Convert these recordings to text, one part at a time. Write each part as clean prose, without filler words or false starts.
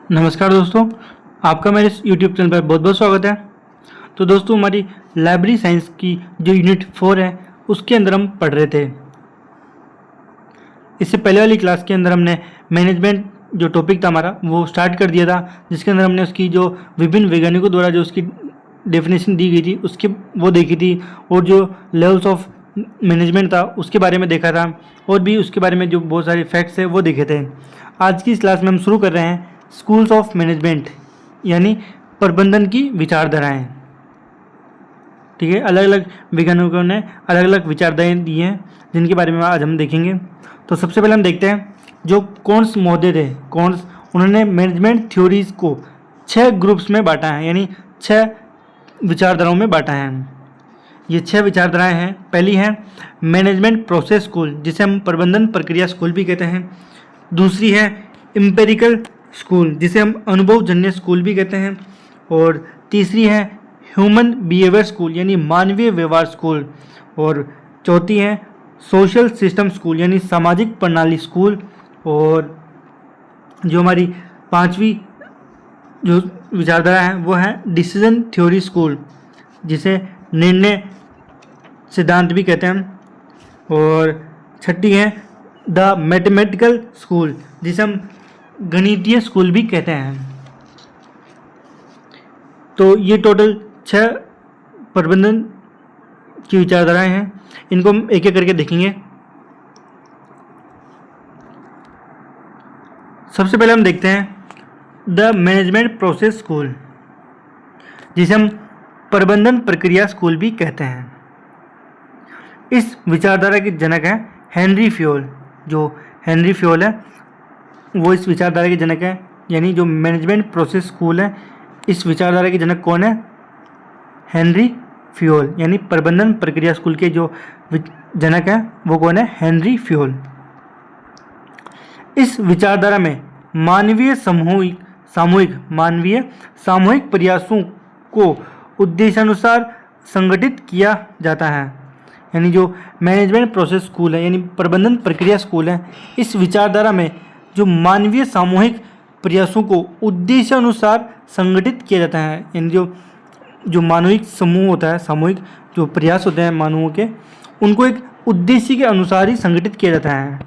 नमस्कार दोस्तों, आपका मेरे इस यूट्यूब चैनल पर बहुत बहुत स्वागत है। तो दोस्तों, हमारी लाइब्रेरी साइंस की जो यूनिट 4 है उसके अंदर हम पढ़ रहे थे। इससे पहले वाली क्लास के अंदर हमने मैनेजमेंट जो टॉपिक था हमारा वो स्टार्ट कर दिया था, जिसके अंदर हमने उसकी जो विभिन्न वैज्ञानिकों द्वारा जो उसकी डेफिनेशन दी गई थी उसकी वो देखी थी, और जो लेवल्स ऑफ मैनेजमेंट था उसके बारे में देखा था, और भी उसके बारे में जो बहुत सारे फैक्ट्स है वो देखे थे। आज की इस क्लास में हम शुरू कर रहे हैं स्कूल्स ऑफ मैनेजमेंट, यानी प्रबंधन की विचारधाराएं। ठीक है, अलग अलग वैज्ञानिकों ने अलग अलग विचारधाराएं दी हैं जिनके बारे में आज हम देखेंगे। तो सबसे पहले हम देखते हैं जो कॉन्स महोदय थे, कॉन्स, उन्होंने मैनेजमेंट थ्योरीज को 6 ग्रुप्स में बांटा है, यानी 6 विचारधाराओं में बांटा है। ये 6 विचारधाराएं हैं। पहली है मैनेजमेंट प्रोसेस स्कूल, जिसे हम प्रबंधन प्रक्रिया स्कूल भी कहते हैं। दूसरी है एम्पिरिकल स्कूल, जिसे हम अनुभवजन्य स्कूल भी कहते हैं। और तीसरी है ह्यूमन बिहेवियर स्कूल, यानी मानवीय व्यवहार स्कूल। और चौथी है सोशल सिस्टम स्कूल, यानी सामाजिक प्रणाली स्कूल। और जो हमारी 5वीं जो विचारधारा है वो है डिसीजन थ्योरी स्कूल, जिसे निर्णय सिद्धांत भी कहते हैं। और छठी है द मैथमेटिकल स्कूल, जिसे हम गणितीय स्कूल भी कहते हैं। तो ये टोटल 6 प्रबंधन की विचारधाराएं हैं। इनको हम एक एक करके देखेंगे। सबसे पहले हम देखते हैं द मैनेजमेंट प्रोसेस स्कूल, जिसे हम प्रबंधन प्रक्रिया स्कूल भी कहते हैं। इस विचारधारा के जनक हैं हेनरी फ्योल। जो हेनरी फ्योल है वो इस विचारधारा के जनक है, यानी जो मैनेजमेंट प्रोसेस स्कूल है इस विचारधारा के जनक कौन है? हेनरी फ्योल, यानी प्रबंधन प्रक्रिया स्कूल के जो जनक है वो कौन है? Henry Fayol. इस विचारधारा में मानवीय सामूहिक प्रयासों को उद्देश्यानुसार संगठित किया जाता है। यानी जो मैनेजमेंट प्रोसेस स्कूल है, यानी प्रबंधन प्रक्रिया स्कूल है, इस विचारधारा में जो मानवीय सामूहिक प्रयासों को उद्देश्यानुसार संगठित किया जाता है। यानी जो मानविक समूह होता है, सामूहिक जो प्रयास होते हैं मानवों के, उनको एक उद्देश्य के अनुसार ही संगठित किया जाता है।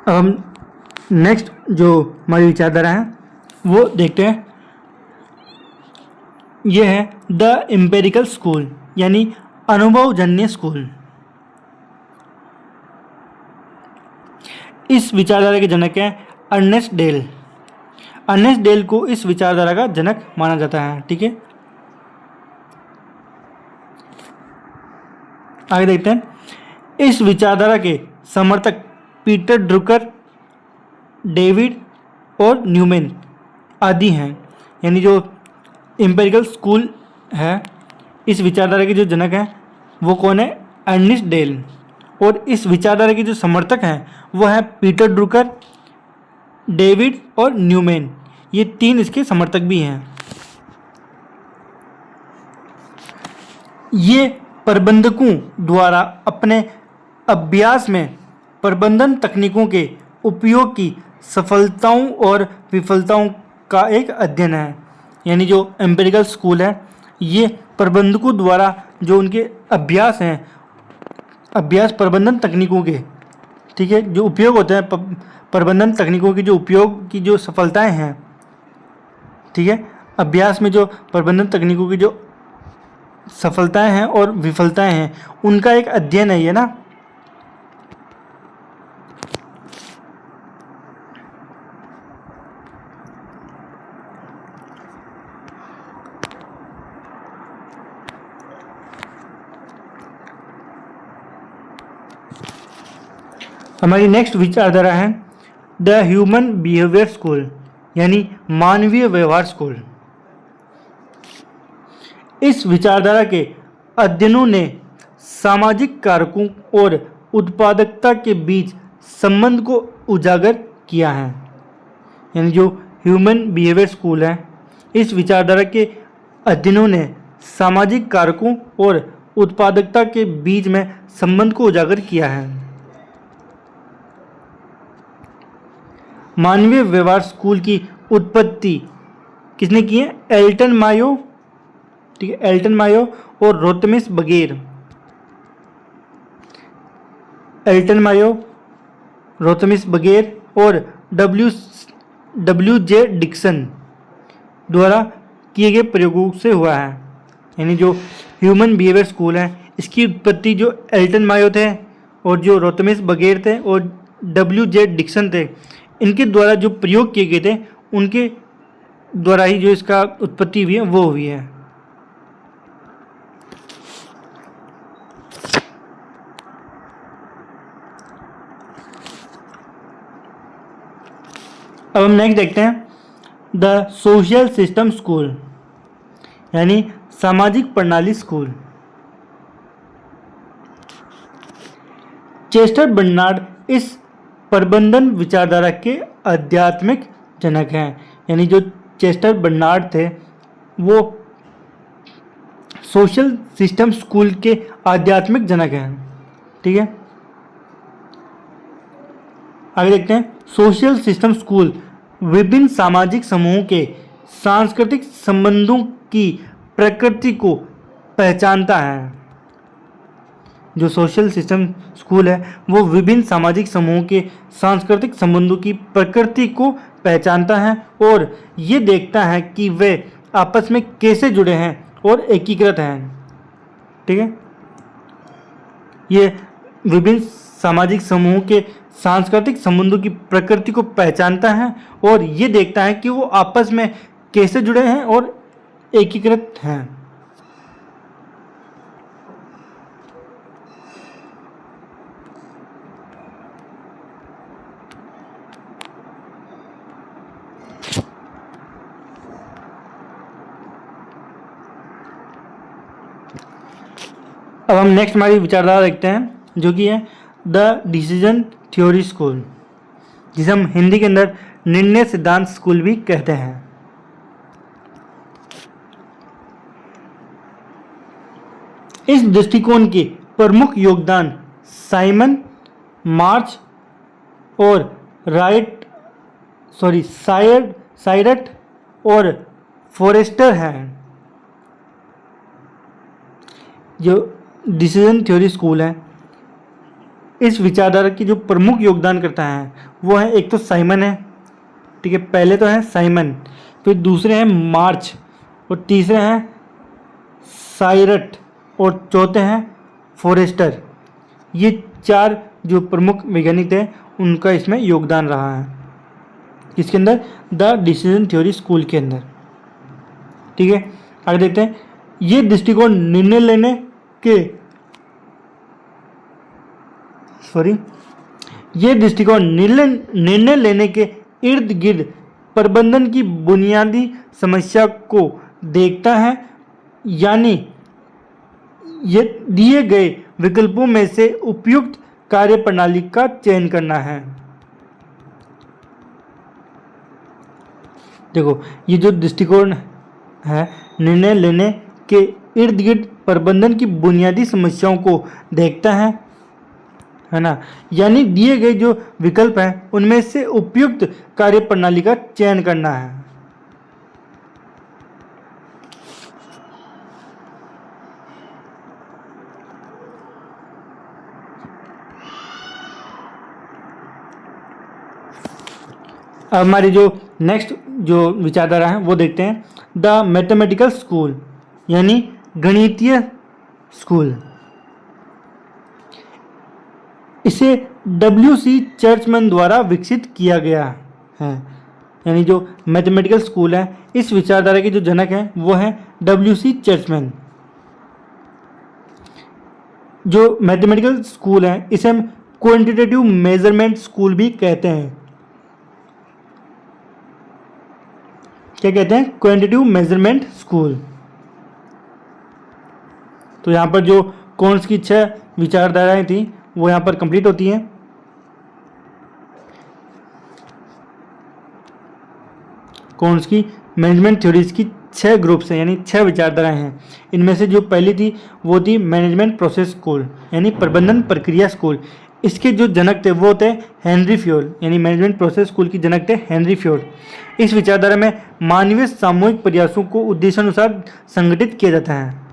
अब हम नेक्स्ट जो हमारी विचारधारा है वो देखते हैं। यह है द एम्पिरिकल स्कूल, यानी अनुभवजन्य स्कूल। इस विचारधारा के जनक है अर्नेस्ट डेल। अर्नेस्ट डेल को इस विचारधारा का जनक माना जाता है। ठीक है, आगे देखते हैं। इस विचारधारा के समर्थक पीटर ड्रुकर, डेविड और न्यूमैन आदि हैं। यानी जो एम्पिरिकल स्कूल है इस विचारधारा के जो जनक हैं वो कौन है? Ernest Dale. और इस विचारधारा के जो समर्थक हैं वो है पीटर ड्रुकर, डेविड और न्यूमैन। ये 3 इसके समर्थक भी हैं। ये प्रबंधकों द्वारा अपने अभ्यास में प्रबंधन तकनीकों के उपयोग की सफलताओं और विफलताओं का एक अध्ययन है। यानी जो एम्पिरिकल स्कूल है ये प्रबंधकों द्वारा जो उनके अभ्यास हैं, अभ्यास प्रबंधन तकनीकों के, ठीक है, जो उपयोग होते हैं प्रबंधन तकनीकों की, जो उपयोग की जो सफलताएं हैं, ठीक है, अभ्यास में जो प्रबंधन तकनीकों की जो सफलताएं हैं और विफलताएं हैं उनका एक अध्ययन है ये ना। हमारी नेक्स्ट विचारधारा है द ह्यूमन बिहेवियर स्कूल, यानी मानवीय व्यवहार स्कूल। इस विचारधारा के अध्ययनों ने सामाजिक कारकों और उत्पादकता के बीच संबंध को उजागर किया है। यानी जो ह्यूमन बिहेवियर स्कूल है इस विचारधारा के अध्ययनों ने सामाजिक कारकों और उत्पादकता के बीच में संबंध को उजागर किया है। मानवीय व्यवहार स्कूल की उत्पत्ति किसने की है? एल्टन मायो, ठीक है, एल्टन मायो और रोतमिस बगेर। एल्टन मायो, रोतमिस बगेर और डब्ल्यू जे डिक्सन द्वारा किए गए प्रयोगों से हुआ है। यानी जो ह्यूमन बिहेवियर स्कूल है इसकी उत्पत्ति जो एल्टन मायो थे और जो रोतमिस बगेर थे और डब्ल्यू जे डिक्सन थे, इनके द्वारा जो प्रयोग किए गए थे उनके द्वारा ही जो इसका उत्पत्ति हुई है वो हुई है। अब हम नेक्स्ट देखते हैं द सोशल सिस्टम स्कूल, यानी सामाजिक प्रणाली स्कूल। चेस्टर बर्नार्ड इस प्रबंधन विचारधारा के आध्यात्मिक जनक हैं। यानी जो चेस्टर बर्नार्ड थे वो सोशल सिस्टम स्कूल के आध्यात्मिक जनक हैं, ठीक है। आगे देखते हैं सोशल सिस्टम स्कूल विभिन्न सामाजिक समूहों के सांस्कृतिक संबंधों की प्रकृति को पहचानता है। जो सोशल सिस्टम स्कूल है वो विभिन्न सामाजिक समूहों के सांस्कृतिक संबंधों की प्रकृति को पहचानता है और ये देखता है कि वे आपस में कैसे जुड़े हैं और एकीकृत हैं, ठीक है। ये विभिन्न सामाजिक समूहों के सांस्कृतिक संबंधों की प्रकृति को पहचानता है और ये देखता है कि वो आपस में कैसे जुड़े हैं और एकीकृत हैं। अब हम नेक्स्ट हमारी विचारधारा देखते हैं जो कि है द डिसीजन थ्योरी स्कूल, जिसे हम हिंदी के अंदर निर्णय सिद्धांत स्कूल भी कहते हैं। इस दृष्टिकोण के प्रमुख योगदान साइमन मार्च और सायरट और फॉरेस्टर हैं। जो डिसीजन थ्योरी स्कूल है इस विचारधारा की जो प्रमुख योगदान करता है वो है, एक तो साइमन है, ठीक है, पहले तो है साइमन, फिर दूसरे हैं मार्च और तीसरे हैं सायरट और चौथे हैं फॉरेस्टर। ये चार जो प्रमुख वैज्ञानिक थे उनका इसमें योगदान रहा है, इसके अंदर द डिसीजन थ्योरी स्कूल के अंदर, ठीक है। आगे देखते हैं ये दृष्टिकोण निर्णय लेने के इर्द गिर्द प्रबंधन की बुनियादी समस्या को देखता है, यानी ये दिए गए विकल्पों में से उपयुक्त कार्य प्रणाली का चयन करना है। देखो ये जो दृष्टिकोण है निर्णय लेने के इर्द गिर्द प्रबंधन की बुनियादी समस्याओं को देखता है ना, यानी दिए गए जो विकल्प हैं उनमें से उपयुक्त कार्य प्रणाली का चयन करना है। अब हमारी जो नेक्स्ट जो विचारधारा है वो देखते हैं द मैथमेटिकल स्कूल, यानी गणितीय स्कूल। इसे W.C. चर्चमैन द्वारा विकसित किया गया है। यानी जो मैथमेटिकल स्कूल है इस विचारधारा के जो जनक हैं वो हैं W.C. चर्चमैन। जो मैथमेटिकल स्कूल है इसे हम क्वांटिटेटिव मेजरमेंट स्कूल भी कहते हैं। क्या कहते हैं? Quantitative measurement school. तो यहाँ पर जो कॉन्स की 6 विचारधाराएं थी वो यहाँ पर कंप्लीट होती हैं। कॉन्स की मैनेजमेंट थ्योरीज की 6 ग्रुप्स हैं, यानी 6 विचारधाराएं हैं। इनमें से जो पहली थी वो थी मैनेजमेंट प्रोसेस स्कूल, यानी प्रबंधन प्रक्रिया स्कूल। इसके जो जनक थे वो थे हेनरी फ्योर्ड, यानी मैनेजमेंट प्रोसेस स्कूल की जनक थे हेनरी फ्योर्ड। इस विचारधारा में मानवीय सामूहिक प्रयासों को उद्देश्यानुसार संगठित किया जाता है।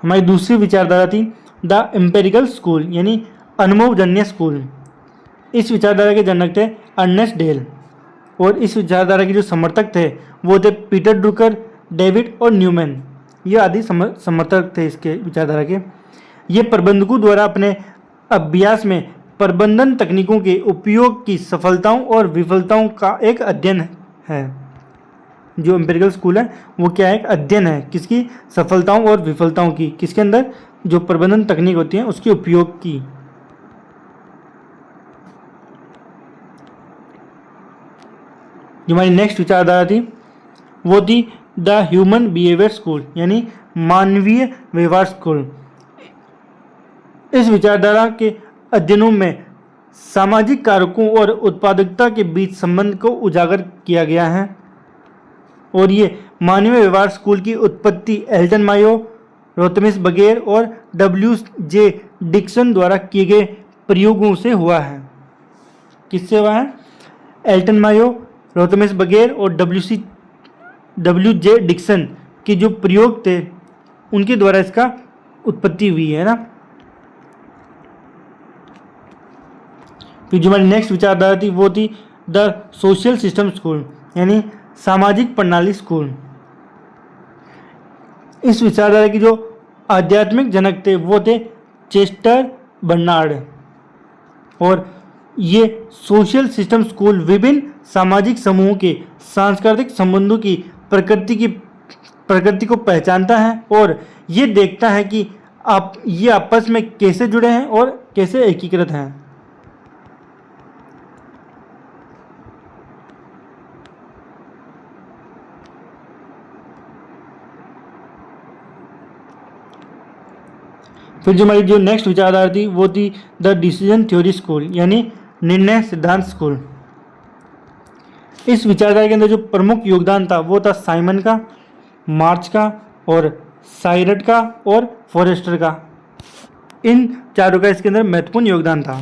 हमारी दूसरी विचारधारा थी द एम्पेरिकल स्कूल, यानी अनुभवजन्य स्कूल। इस विचारधारा के जनक थे अर्नेस्ट डेल, और इस विचारधारा के जो समर्थक थे वो थे पीटर ड्रुकर, डेविड और न्यूमैन। ये आदि समर्थक थे इसके विचारधारा के। ये प्रबंधकों द्वारा अपने अभ्यास में प्रबंधन तकनीकों के उपयोग की सफलताओं और विफलताओं का एक अध्ययन है। जो एम्पिरिकल स्कूल है वो क्या है, एक अध्ययन है किसकी, सफलताओं और विफलताओं की, किसके अंदर, जो प्रबंधन तकनीक होती है उसके उपयोग की। जो हमारी नेक्स्ट विचारधारा थी वो थी द ह्यूमन बिहेवियर स्कूल, यानी मानवीय व्यवहार स्कूल। इस विचारधारा के अध्ययनों में सामाजिक कारकों और उत्पादकता के बीच संबंध को उजागर किया गया है, और ये मानवीय व्यवहार स्कूल की उत्पत्ति एल्टन मायो, रोथमिस बगेर और W.J. डिक्सन द्वारा किए गए प्रयोगों से हुआ है। किससे हुआ है? एल्टन मायो, रोथमिस बगेर और W.J. डिक्सन के जो प्रयोग थे उनके द्वारा इसका उत्पत्ति हुई है ना। फिर जो हमारी नेक्स्ट विचारधारा थी वो थी द सोशल सिस्टम स्कूल, यानी सामाजिक प्रणाली स्कूल। इस विचारधारा की जो आध्यात्मिक जनक थे वो थे चेस्टर बर्नार्ड, और ये सोशल सिस्टम स्कूल विभिन्न सामाजिक समूहों के सांस्कृतिक संबंधों की प्रकृति को पहचानता है और ये देखता है कि ये आपस में कैसे जुड़े हैं और कैसे एकीकृत हैं। फिर जो हमारी जो नेक्स्ट विचारधारा थी वो थी द डिसीजन थ्योरी स्कूल, यानी निर्णय सिद्धांत स्कूल। इस विचारधारा के अंदर जो प्रमुख योगदान था वो था साइमन का, मार्च का और साइरट का और फॉरेस्टर का। इन चारों का इसके अंदर महत्वपूर्ण योगदान था।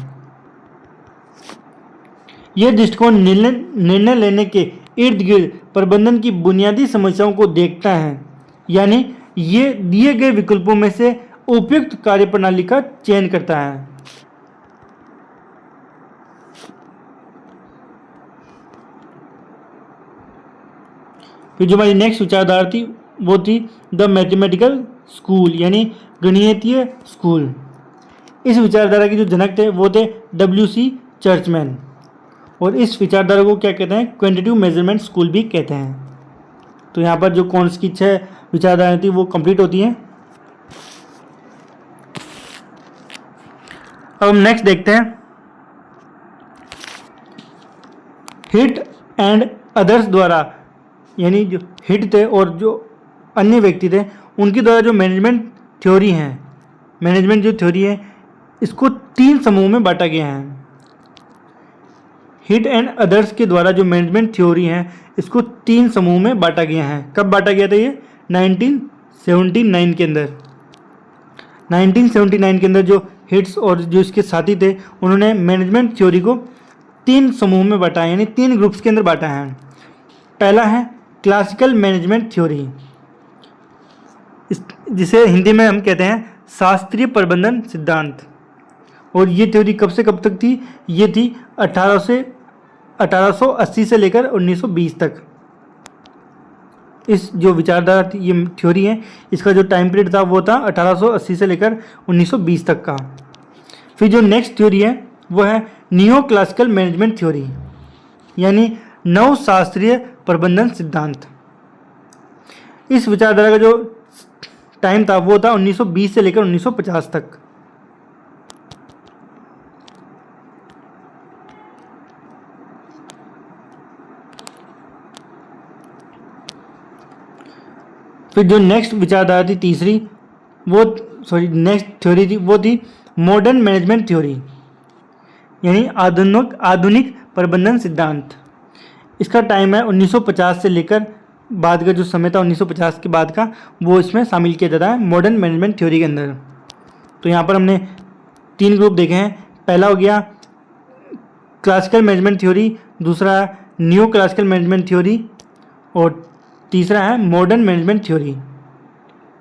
यह दृष्टिकोण निर्णय लेने के इर्द गिर्द प्रबंधन की बुनियादी समस्याओं को देखता है, यानी ये दिए गए विकल्पों में से उपयुक्त कार्यप्रणाली का चयन करता है। फिर जो हमारी नेक्स्ट विचारधारा थी वो थी द मैथमेटिकल स्कूल, यानी गणितीय स्कूल। इस विचारधारा के जो जनक थे वो थे W.C. चर्चमैन, और इस विचारधारा को क्या कहते हैं, क्वांटिटेटिव मेजरमेंट स्कूल भी कहते हैं। तो यहाँ पर जो कौन सी 6 विचारधाराएं थी वो कंप्लीट होती हैं। अब हम नेक्स्ट देखते हैं हिट एंड अदर्स द्वारा, यानी जो हिट थे और जो अन्य व्यक्ति थे उनके द्वारा जो मैनेजमेंट थ्योरी है इसको 3 समूह में बांटा गया है। हिट एंड अदर्स के द्वारा जो मैनेजमेंट थ्योरी है इसको 3 समूह में बांटा गया है। कब बांटा गया था ये? 1979 के अंदर। 1979 के अंदर जो हिट्स और जो इसके साथी थे उन्होंने मैनेजमेंट थ्योरी को 3 समूह में बांटा है, यानी 3 ग्रुप्स के अंदर बांटा है। पहला है क्लासिकल मैनेजमेंट थ्योरी, जिसे हिंदी में हम कहते हैं शास्त्रीय प्रबंधन सिद्धांत। और ये थ्योरी कब से कब तक थी? ये थी 1880 से लेकर 1920 तक। इस जो विचारधारा थी, ये थ्योरी है, इसका जो टाइम पीरियड था वो था 1880 से लेकर 1920 तक का। फिर जो नेक्स्ट थ्योरी है वो है नियो क्लासिकल मैनेजमेंट थ्योरी, यानी नव शास्त्रीय प्रबंधन सिद्धांत। इस विचारधारा का जो टाइम था वो था 1920 से लेकर 1950 तक। फिर जो नेक्स्ट विचारधारा थी तीसरी नेक्स्ट थ्योरी थी वो थी मॉडर्न मैनेजमेंट थ्योरी, यानी आधुनिक प्रबंधन सिद्धांत। इसका टाइम है 1950 से लेकर बाद का जो समय था 1950 के बाद का, वो इसमें शामिल किया जाता है मॉडर्न मैनेजमेंट थ्योरी के अंदर। तो यहाँ पर हमने 3 ग्रुप देखे हैं। पहला हो गया क्लासिकल मैनेजमेंट थ्योरी, दूसरा न्यू क्लासिकल मैनेजमेंट थ्योरी और तीसरा है मॉडर्न मैनेजमेंट थ्योरी।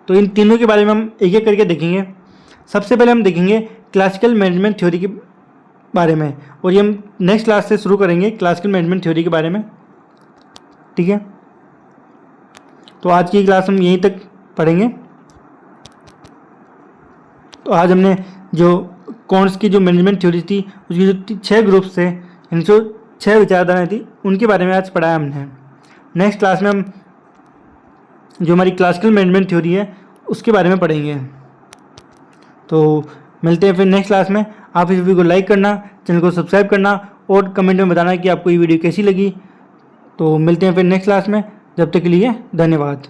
तो इन तीनों के बारे में हम एक एक करके देखेंगे। सबसे पहले हम देखेंगे क्लासिकल मैनेजमेंट थ्योरी के बारे में, और ये हम नेक्स्ट क्लास से शुरू करेंगे क्लासिकल मैनेजमेंट थ्योरी के बारे में, ठीक है। तो आज की क्लास हम यहीं तक पढ़ेंगे। तो आज हमने जो कॉन्स की जो मैनेजमेंट थ्योरी थी उसकी जो 6 ग्रुप्स थे, इन जो 6 विचारधाराएं थी उनके बारे में आज पढ़ाया हमने। नेक्स्ट क्लास में हम जो हमारी क्लासिकल मैनेजमेंट थ्योरी है उसके बारे में पढ़ेंगे। तो मिलते हैं फिर नेक्स्ट क्लास में। आप इस वीडियो को लाइक करना, चैनल को सब्सक्राइब करना और कमेंट में बताना कि आपको ये वीडियो कैसी लगी। तो मिलते हैं फिर नेक्स्ट क्लास में, जब तक के लिए धन्यवाद।